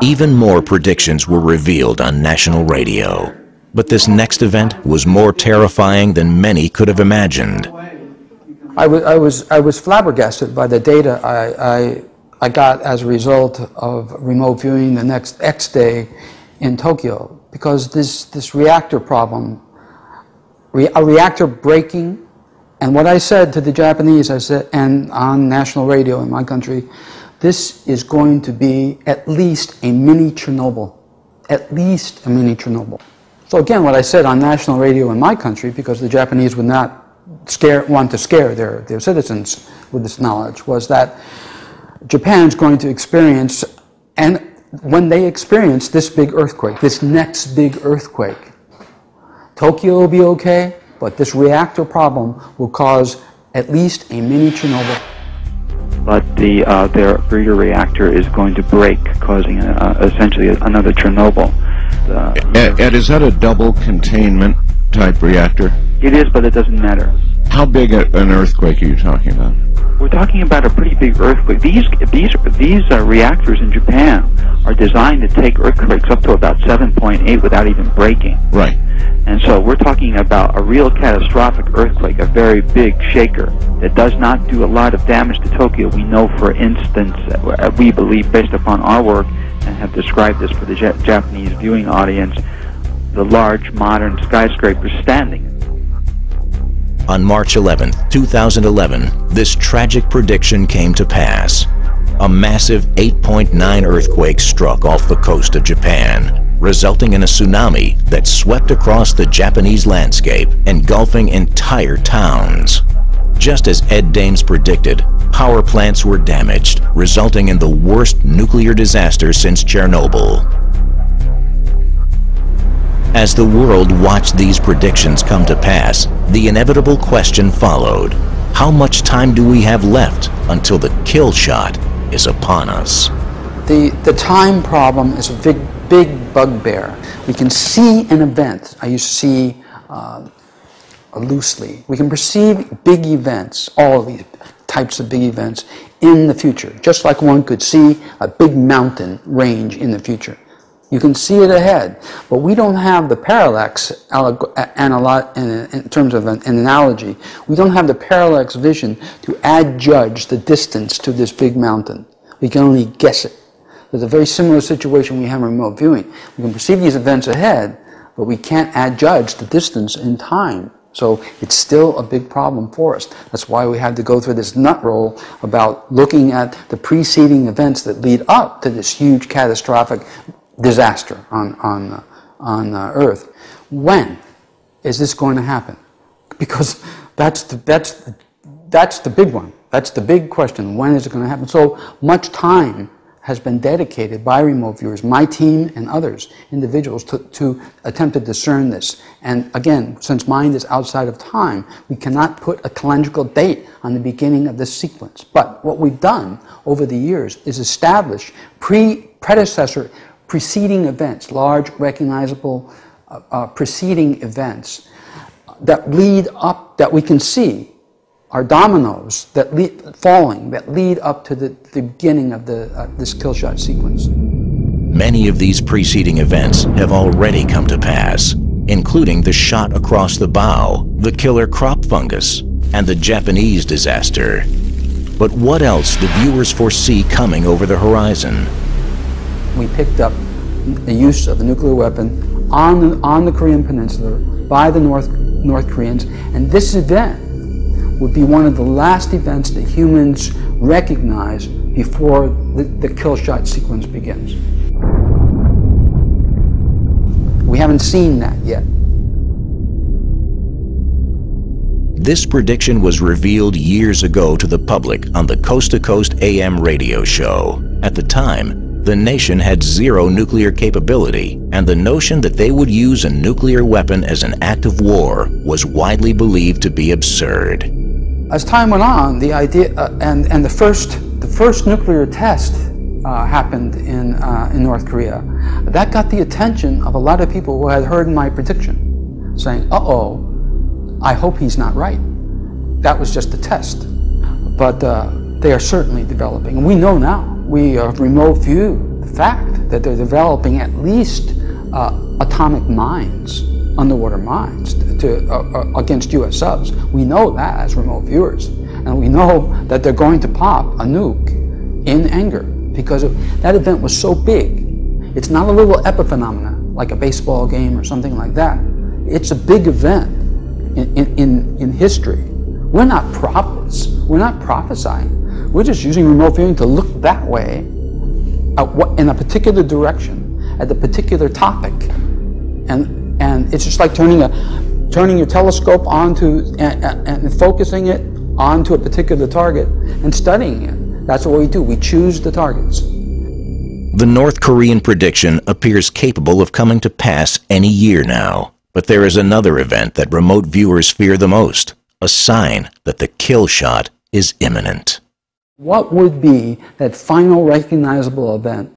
Even more predictions were revealed on national radio. But this next event was more terrifying than many could have imagined. I was flabbergasted by the data I got as a result of remote viewing the next X day in Tokyo, because this reactor problem, a reactor breaking, and what I said to the Japanese, I said, and on national radio in my country, this is going to be at least a mini Chernobyl, at least a mini Chernobyl. So again, what I said on national radio in my country, because the Japanese would not want to scare their citizens with this knowledge, was that Japan's going to experience, and when they experience this big earthquake, this next big earthquake, Tokyo will be okay, but this reactor problem will cause at least a mini Chernobyl. But their breeder reactor is going to break, causing essentially another Chernobyl. Ed, is that a double containment type reactor? It is, but it doesn't matter. How big an earthquake are you talking about? We're talking about a pretty big earthquake. These reactors in Japan are designed to take earthquakes up to about 7.8 without even breaking. Right. And so we're talking about a real catastrophic earthquake, a very big shaker that does not do a lot of damage to Tokyo. We know, for instance, we believe, based upon our work, and have described this for the Japanese viewing audience, the large modern skyscrapers standing. On March 11, 2011, this tragic prediction came to pass. A massive 8.9 earthquake struck off the coast of Japan, resulting in a tsunami that swept across the Japanese landscape, engulfing entire towns. Just as Ed Dames predicted, power plants were damaged, resulting in the worst nuclear disaster since Chernobyl. As the world watched these predictions come to pass, the inevitable question followed: how much time do we have left until the kill shot is upon us? The time problem is a big bugbear. We can see an event. I used to see loosely. We can perceive big events, all of these types of big events, in the future, just like one could see a big mountain range in the future. You can see it ahead, but we don't have the parallax, in terms of an analogy, we don't have the parallax vision to adjudge the distance to this big mountain. We can only guess it. There's a very similar situation we have in remote viewing. We can perceive these events ahead, but we can't adjudge the distance in time. So it's still a big problem for us. That's why we had to go through this nut roll about looking at the preceding events that lead up to this huge catastrophic disaster on Earth. When is this going to happen? Because that's the big one. That's the big question. When is it going to happen? So much time has been dedicated by remote viewers, my team and others, individuals, to attempt to discern this. And again, since mind is outside of time, we cannot put a calendrical date on the beginning of this sequence. But what we've done over the years is establish preceding events, large, recognizable preceding events that lead up, that we can see, are dominoes that lead up to the beginning of this kill shot sequence. Many of these preceding events have already come to pass, including the shot across the bow, the killer crop fungus, and the Japanese disaster. But what else do viewers foresee coming over the horizon? We picked up the use of the nuclear weapon on the Korean Peninsula by the North Koreans, and this event would be one of the last events that humans recognize before the kill shot sequence begins. We haven't seen that yet. This prediction was revealed years ago to the public on the Coast to Coast AM radio show. At the time, the nation had zero nuclear capability, and the notion that they would use a nuclear weapon as an act of war was widely believed to be absurd. As time went on, the idea and the first nuclear test happened in North Korea. That got the attention of a lot of people who had heard my prediction, saying, "Uh-oh, I hope he's not right. That was just a test." But they are certainly developing, and we know now we remote view the fact that they're developing at least atomic mines, underwater mines, against U.S. subs. We know that as remote viewers. And we know that they're going to pop a nuke in anger because that event was so big. It's not a little epiphenomena like a baseball game or something like that. It's a big event in history. We're not prophets. We're not prophesying. We're just using remote viewing to look that way in a particular direction at a particular topic. And it's just like turning your telescope onto and focusing it onto a particular target and studying it. That's what we do. We choose the targets. The North Korean prediction appears capable of coming to pass any year now. But there is another event that remote viewers fear the most, a sign that the kill shot is imminent. What would be that final recognizable event